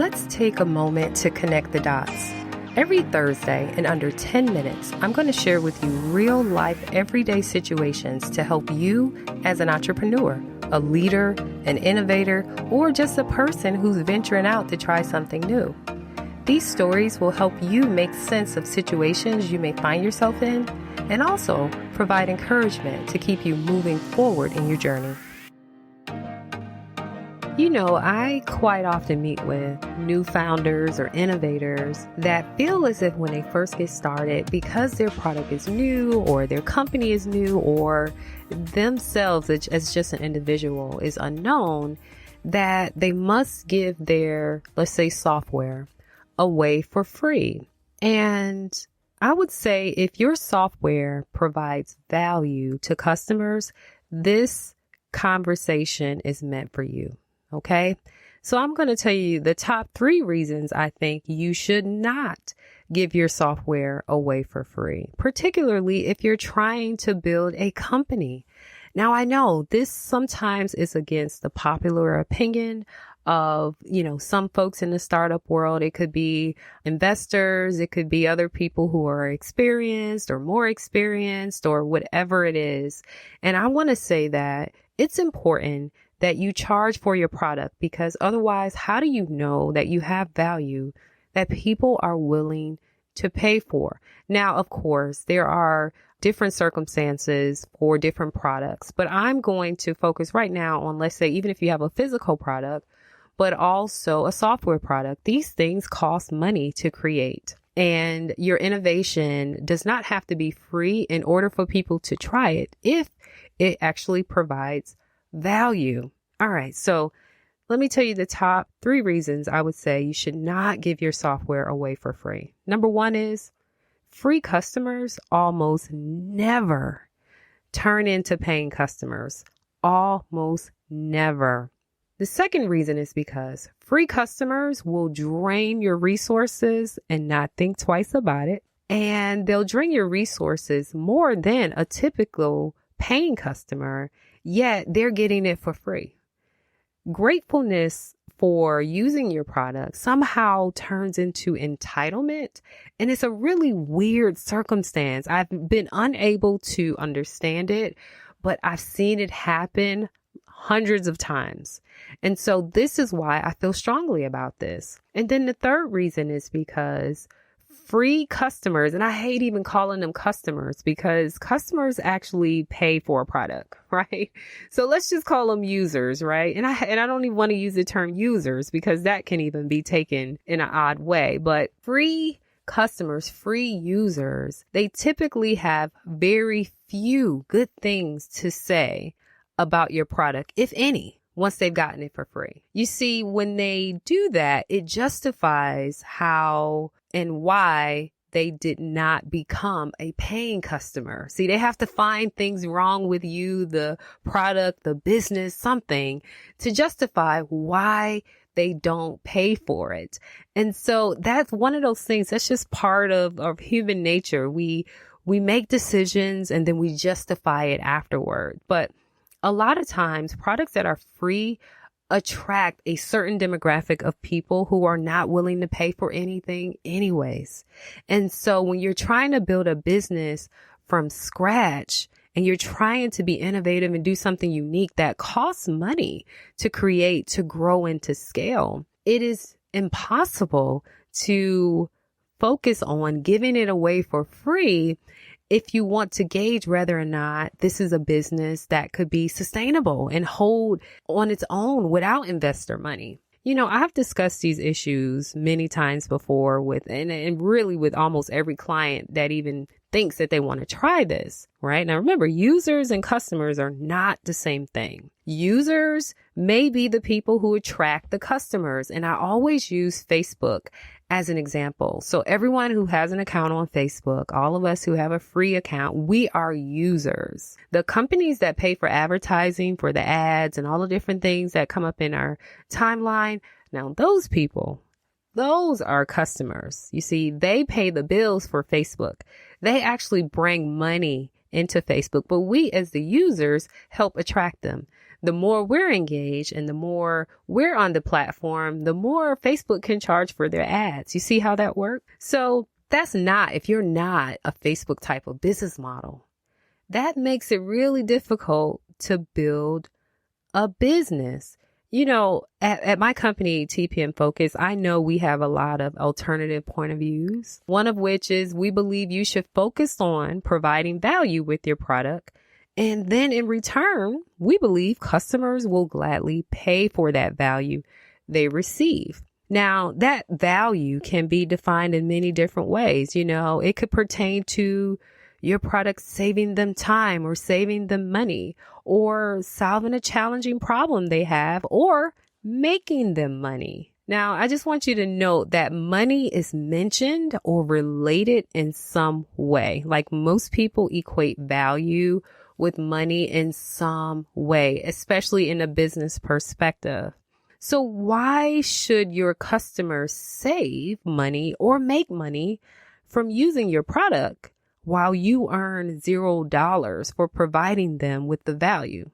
Let's take a moment to connect the dots. Every Thursday, in under 10 minutes, I'm going to share with you real-life, everyday situations to help you as an entrepreneur, a leader, an innovator, or just a person who's venturing out to try something new. These stories will help you make sense of situations you may find yourself in and also provide encouragement to keep you moving forward in your journey. You know, I quite often meet with new founders or innovators that feel as if when they first get started, because their product is new or their company is new or themselves as just an individual is unknown, that they must give their, let's say, software away for free. And I would say if your software provides value to customers, this conversation is meant for you. Okay, so I'm going to tell you the top 3 reasons I think you should not give your software away for free, particularly if you're trying to build a company. Now, I know this sometimes is against the popular opinion of, some folks in the startup world. It could be investors. It could be other people who are experienced or more experienced or whatever it is. And I want to say that it's important that you charge for your product, because otherwise, how do you know that you have value that people are willing to pay for? Now, of course, there are different circumstances for different products, but I'm going to focus right now on, let's say, even if you have a physical product, but also a software product. These things cost money to create, and your innovation does not have to be free in order for people to try it if it actually provides value. All right. So let me tell you the top 3 reasons I would say you should not give your software away for free. Number 1 is free customers almost never turn into paying customers. Almost never. The second reason is because free customers will drain your resources and not think twice about it. And they'll drain your resources more than a typical paying customer, yet they're getting it for free. Gratefulness for using your product somehow turns into entitlement, and it's a really weird circumstance. I've been unable to understand it, but I've seen it happen hundreds of times. And so this is why I feel strongly about this. And then the third reason is because free customers, and I hate even calling them customers because customers actually pay for a product, right? So let's just call them users, right? And I don't even want to use the term users because that can even be taken in an odd way. But free customers, free users, they typically have very few good things to say about your product, if any, once they've gotten it for free. You see, when they do that, it justifies how and why they did not become a paying customer. See, they have to find things wrong with you, the product, the business, something to justify why they don't pay for it. And so that's one of those things that's just part of human nature. We make decisions and then we justify it afterward. But a lot of times products that are free attract a certain demographic of people who are not willing to pay for anything anyways. And so when you're trying to build a business from scratch and you're trying to be innovative and do something unique that costs money to create, to grow and to scale, it is impossible to focus on giving it away for free if you want to gauge whether or not this is a business that could be sustainable and hold on its own without investor money. You know, I've discussed these issues many times before and really with almost every client that even thinks that they want to try this, right? Now, remember, users and customers are not the same thing. Users may be the people who attract the customers. And I always use Facebook as an example. So everyone who has an account on Facebook, all of us who have a free account, we are users. The companies that pay for advertising, for the ads and all the different things that come up in our timeline, now those people, those are customers. You see, they pay the bills for Facebook. They actually bring money into Facebook, but we as the users help attract them. the more we're engaged and the more we're on the platform, the more Facebook can charge for their ads. You see how that works? So that's not, if you're not a Facebook type of business model, that makes it really difficult to build a business. You know, at my company, TPM Focus, I know we have a lot of alternative point of views. One of which is we believe you should focus on providing value with your product. And then in return, we believe customers will gladly pay for that value they receive. Now, that value can be defined in many different ways. You know, it could pertain to your product saving them time or saving them money or solving a challenging problem they have or making them money. Now, I just want you to note that money is mentioned or related in some way. Like most people equate value with money in some way, especially in a business perspective. So why should your customers save money or make money from using your product while you earn $0 for providing them with the value,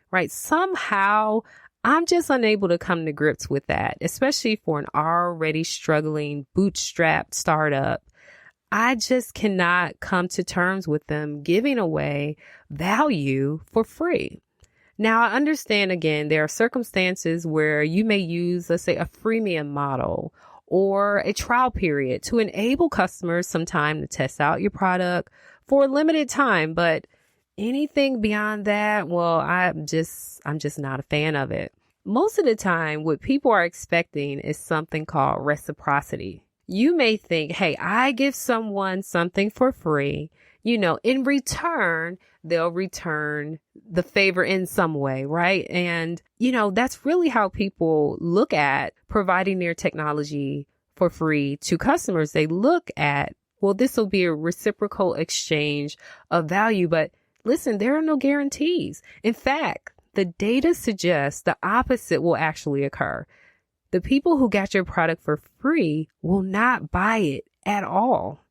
right? Somehow I'm just unable to come to grips with that, especially for an already struggling bootstrapped startup. I just cannot come to terms with them giving away value for free. Now, I understand, again, there are circumstances where you may use, let's say, a freemium model or a trial period to enable customers some time to test out your product for a limited time. But anything beyond that, well, I'm just not a fan of it. Most of the time, what people are expecting is something called reciprocity. You may think, hey, I give someone something for free. You know, in return, they'll return the favor in some way, right? And, you know, that's really how people look at providing their technology for free to customers. They look at, well, this will be a reciprocal exchange of value. But listen, there are no guarantees. In fact, the data suggests the opposite will actually occur. The people who got your product for free will not buy it at all.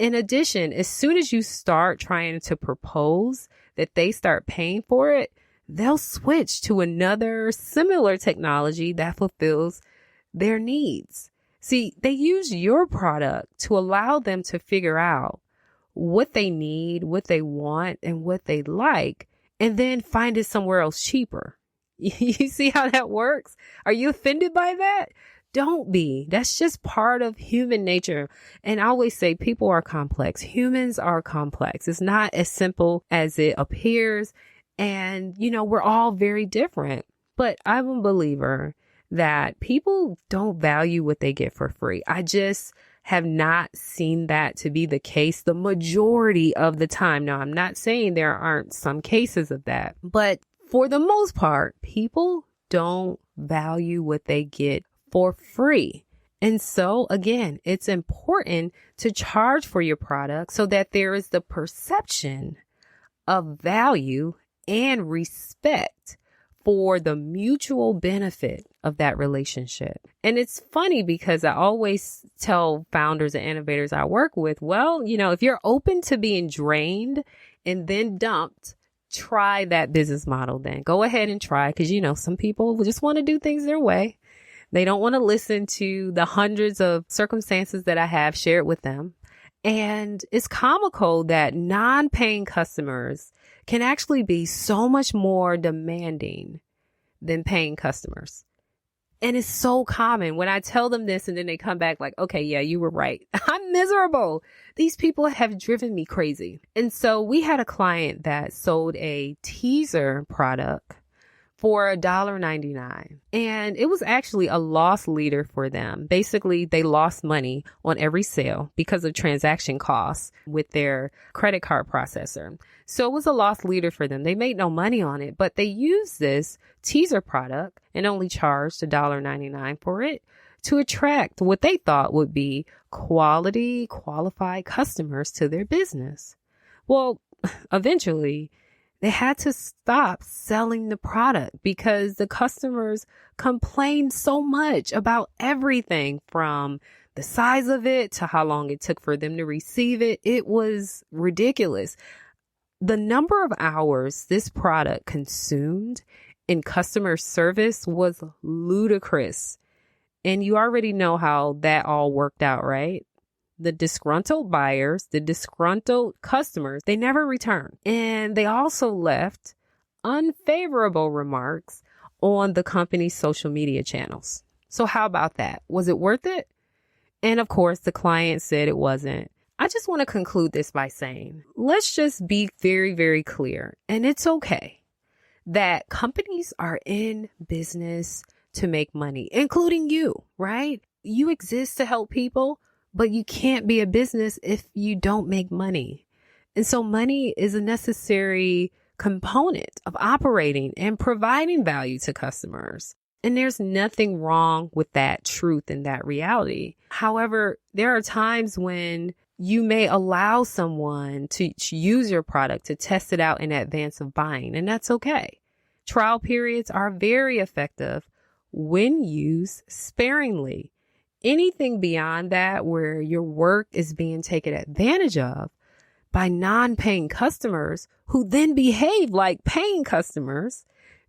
In addition, as soon as you start trying to propose that they start paying for it, they'll switch to another similar technology that fulfills their needs. See, they use your product to allow them to figure out what they need, what they want, and what they like, and then find it somewhere else cheaper. You see how that works? Are you offended by that? Don't be. That's just part of human nature. And I always say people are complex. Humans are complex. It's not as simple as it appears. And, you know, we're all very different. But I'm a believer that people don't value what they get for free. I just have not seen that to be the case the majority of the time. Now, I'm not saying there aren't some cases of that, but for the most part, people don't value what they get for free. And so again, it's important to charge for your product so that there is the perception of value and respect for the mutual benefit of that relationship. And it's funny because I always tell founders and innovators I work with, well, you know, if you're open to being drained and then dumped, try that business model then. Go ahead and try, because, you know, some people just want to do things their way. They don't want to listen to the hundreds of circumstances that I have shared with them. And it's comical that non-paying customers can actually be so much more demanding than paying customers. And it's so common when I tell them this and then they come back like, okay, yeah, you were right. I'm miserable. These people have driven me crazy. And so we had a client that sold a teaser product for $1.99. And it was actually a loss leader for them. Basically, they lost money on every sale because of transaction costs with their credit card processor. So it was a loss leader for them. They made no money on it, but they used this teaser product and only charged $1.99 for it to attract what they thought would be quality, qualified customers to their business. Well, eventually, they had to stop selling the product because the customers complained so much about everything from the size of it to how long it took for them to receive it. It was ridiculous. The number of hours this product consumed in customer service was ludicrous. And you already know how that all worked out, right? The disgruntled buyers, the disgruntled customers, they never returned. And they also left unfavorable remarks on the company's social media channels. So how about that? Was it worth it? And of course, the client said it wasn't. I just want to conclude this by saying, let's just be very, very clear. And it's okay that companies are in business to make money, including you, right? You exist to help people, but you can't be a business if you don't make money. And so money is a necessary component of operating and providing value to customers. And there's nothing wrong with that truth and that reality. However, there are times when you may allow someone to use your product to test it out in advance of buying, and that's okay. Trial periods are very effective when used sparingly. Anything beyond that, where your work is being taken advantage of by non-paying customers who then behave like paying customers,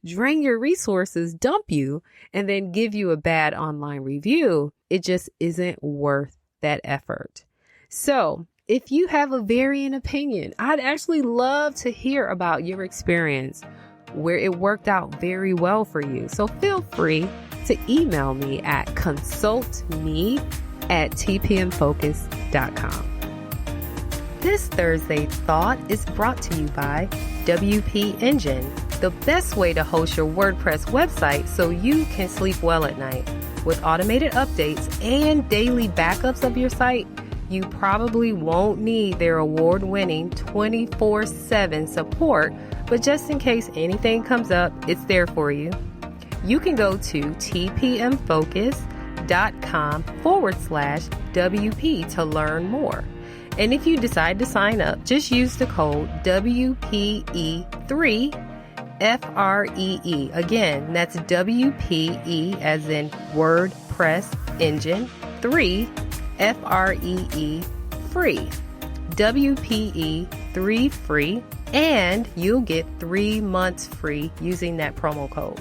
drain your resources, dump you, and then give you a bad online review, it just isn't worth that effort. So if you have a varying opinion, I'd actually love to hear about your experience where it worked out very well for you. So feel free to email me at consultme@tpmfocus.com. This Thursday Thought is brought to you by WP Engine, the best way to host your WordPress website so you can sleep well at night. With automated updates and daily backups of your site, you probably won't need their award-winning 24/7 support, but just in case anything comes up, it's there for you. You can go to tpmfocus.com/WP to learn more. And if you decide to sign up, just use the code WPE3FREE. Again, that's WPE as in WordPress Engine 3 FREE free. WPE3 free, and you'll get 3 months free using that promo code.